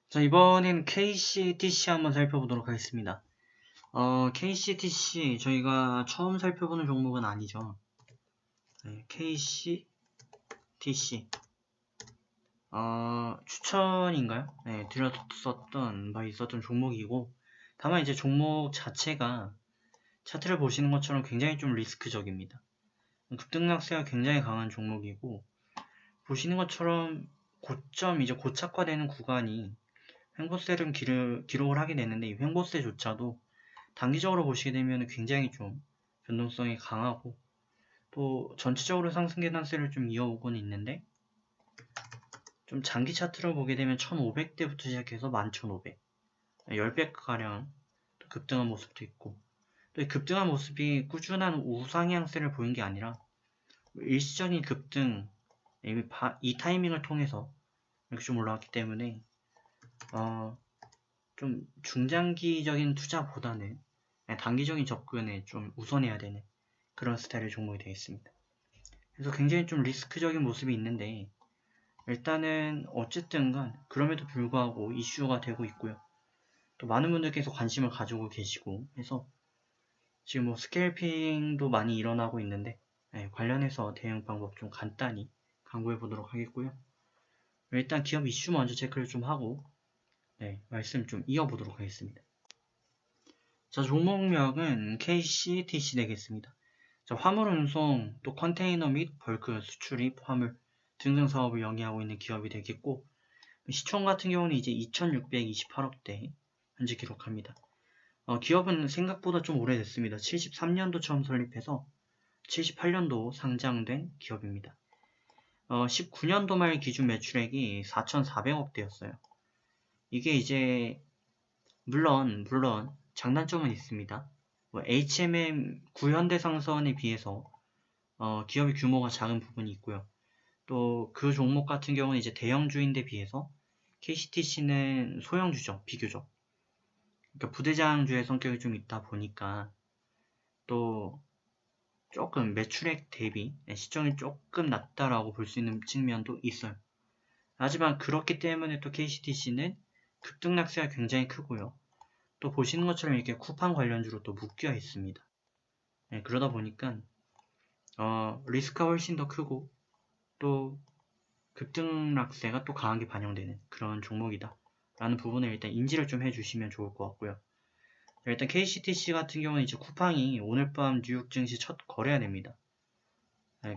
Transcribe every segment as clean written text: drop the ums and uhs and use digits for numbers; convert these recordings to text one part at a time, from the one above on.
자, 이번엔 KCTC 한번 살펴보도록 하겠습니다. KCTC 저희가 처음 살펴보는 종목은 아니죠. 네, KCTC 추천인가요? 네, 드렸었던 바 있었던 종목이고, 다만 이제 종목 자체가 차트를 보시는 것처럼 굉장히 좀 리스크적입니다. 급등락세가 굉장히 강한 종목이고, 보시는 것처럼 고점 이제 고착화되는 구간이 횡보세를 기록을 하게 되는데, 이 횡보세조차도 단기적으로 보시게 되면 굉장히 좀 변동성이 강하고, 또 전체적으로 상승 계단세를 좀 이어오고는 있는데, 좀 장기 차트를 보게 되면 1500대부터 시작해서 11500, 10배가량 급등한 모습도 있고, 또 이 급등한 모습이 꾸준한 우상향세를 보인 게 아니라 일시적인 급등, 이 타이밍을 통해서 이렇게 좀 올라왔기 때문에 좀 중장기적인 투자보다는 단기적인 접근에 좀 우선해야 되는 그런 스타일의 종목이 되겠습니다. 그래서 굉장히 좀 리스크적인 모습이 있는데, 일단은 어쨌든 간 그럼에도 불구하고 이슈가 되고 있고요. 또 많은 분들께서 관심을 가지고 계시고 해서 지금 뭐 스캘핑도 많이 일어나고 있는데, 관련해서 대응 방법 좀 간단히 강구해 보도록 하겠고요. 일단 기업 이슈 먼저 체크를 좀 하고 말씀 좀 이어보도록 하겠습니다. 자, 종목명은 KCTC 되겠습니다. 자, 화물 운송, 또 컨테이너 및 벌크 수출입, 화물 등등 사업을 영위하고 있는 기업이 되겠고, 시총 같은 경우는 이제 2628억대 현재 기록합니다. 기업은 생각보다 좀 오래됐습니다. 73년도 처음 설립해서 78년도 상장된 기업입니다. 19년도 말 기준 매출액이 4,400억대였어요. 이게 이제 물론 장단점은 있습니다. HMM 구현대상선에 비해서 기업의 규모가 작은 부분이 있고요. 또 그 종목 같은 경우는 이제 대형주인데 비해서 KCTC는 소형주죠, 비교적. 그러니까 부대장주의 성격이 좀 있다 보니까 또 조금 매출액 대비 시총이 조금 낮다라고 볼 수 있는 측면도 있어요. 하지만 그렇기 때문에 또 KCTC는 급등락세가 굉장히 크고요. 또 보시는 것처럼 이렇게 쿠팡 관련주로 또 묶여 있습니다. 그러다 보니까 리스크가 훨씬 더 크고 또 급등락세가 또 강하게 반영되는 그런 종목이다 라는 부분을 일단 인지를 좀 해주시면 좋을 것 같고요. 일단 KCTC 같은 경우는 이제 쿠팡이 오늘 밤 뉴욕 증시 첫 거래가 됩니다.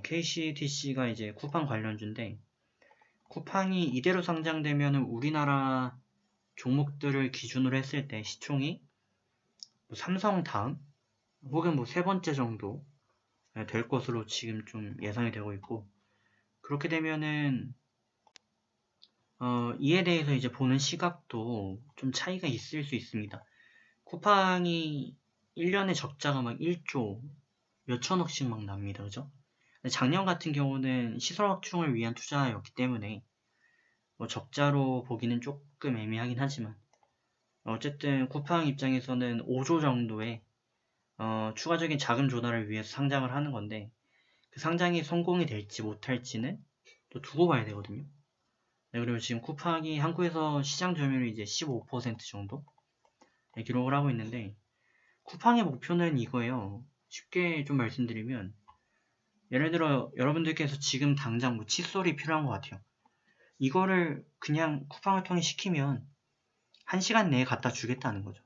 KCTC가 이제 쿠팡 관련주인데, 쿠팡이 이대로 상장되면 우리나라 종목들을 기준으로 했을 때 시총이 삼성 다음 혹은 뭐 세 번째 정도 될 것으로 지금 좀 예상이 되고 있고, 그렇게 되면은 이에 대해서 이제 보는 시각도 좀 차이가 있을 수 있습니다. 쿠팡이 1년에 적자가 막 1조 몇천억씩 막 납니다. 그죠? 작년 같은 경우는 시설 확충을 위한 투자였기 때문에 뭐 적자로 보기는 조금 애매하긴 하지만, 어쨌든 쿠팡 입장에서는 5조 정도의 추가적인 자금 조달을 위해서 상장을 하는 건데, 그 상장이 성공이 될지 못할지는 또 두고 봐야 되거든요. 그리고 지금 쿠팡이 한국에서 시장 점유율이 이제 15% 정도 기록을 하고 있는데, 쿠팡의 목표는 이거예요. 쉽게 좀 말씀드리면, 예를 들어 여러분들께서 지금 당장 뭐 칫솔이 필요한 것 같아요. 이거를 그냥 쿠팡을 통해 시키면 1시간 내에 갖다 주겠다는 거죠.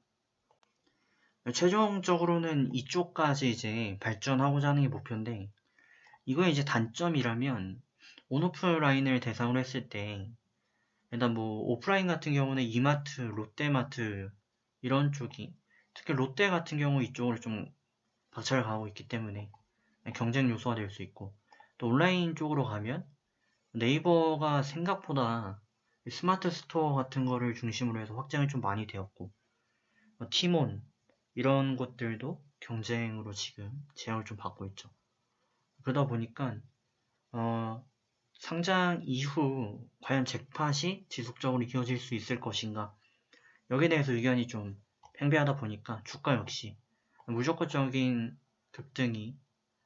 최종적으로는 이쪽까지 이제 발전하고자 하는 게 목표인데, 이거의 이제 단점이라면 온오프라인을 대상으로 했을 때, 일단 뭐 오프라인 같은 경우는 이마트, 롯데마트 이런 쪽이, 특히 롯데 같은 경우 이쪽을 좀 박차를 가하고 있기 때문에 경쟁 요소가 될 수 있고, 또 온라인 쪽으로 가면 네이버가 생각보다 스마트 스토어 같은 거를 중심으로 해서 확장이 좀 많이 되었고, 티몬 이런 것들도 경쟁으로 지금 제약을 좀 받고 있죠. 그러다 보니까 상장 이후 과연 잭팟이 지속적으로 이어질 수 있을 것인가, 여기에 대해서 의견이 좀 팽배하다 보니까 주가 역시 무조건적인 급등이,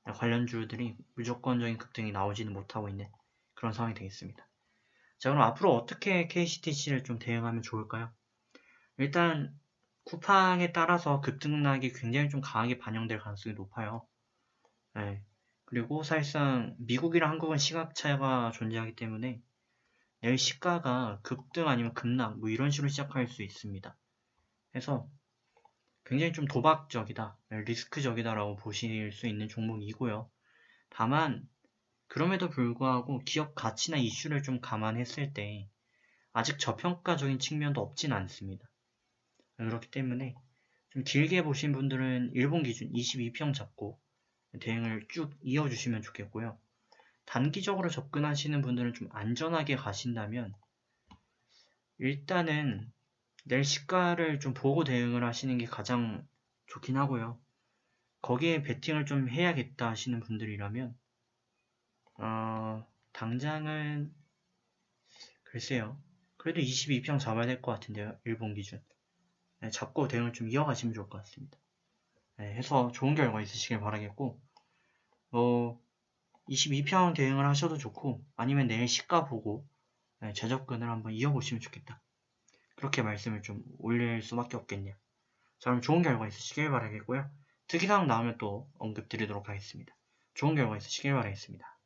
관련주들이 무조건적인 급등이 나오지는 못하고 있는 그런 상황이 되겠습니다. 자, 그럼 앞으로 어떻게 KCTC를 좀 대응하면 좋을까요? 일단 쿠팡에 따라서 급등락이 굉장히 좀 강하게 반영될 가능성이 높아요. 네. 그리고 사실상 미국이랑 한국은 시각 차이가 존재하기 때문에 내일 시가가 급등 아니면 급락 뭐 이런 식으로 시작할 수 있습니다. 그래서 굉장히 좀 도박적이다, 리스크적이다라고 보실 수 있는 종목이고요. 다만 그럼에도 불구하고 기업 가치나 이슈를 좀 감안했을 때 아직 저평가적인 측면도 없진 않습니다. 그렇기 때문에 좀 길게 보신 분들은 일본 기준 22평 잡고 대응을 쭉 이어주시면 좋겠고요. 단기적으로 접근하시는 분들은 좀 안전하게 가신다면 일단은 내일 시가를 좀 보고 대응을 하시는 게 가장 좋긴 하고요. 거기에 베팅을 좀 해야겠다 하시는 분들이라면 당장은 글쎄요. 그래도 22평 잡아야 될 것 같은데요. 일본 기준. 네, 잡고 대응을 좀 이어가시면 좋을 것 같습니다. 네, 해서 좋은 결과 있으시길 바라겠고 22평 대응을 하셔도 좋고 아니면 내일 시가 보고 재접근을 한번 이어보시면 좋겠다. 그렇게 말씀을 좀 올릴 수밖에 없겠네요. 자, 그럼 좋은 결과 있으시길 바라겠고요. 특이사항 나오면 또 언급드리도록 하겠습니다. 좋은 결과 있으시길 바라겠습니다.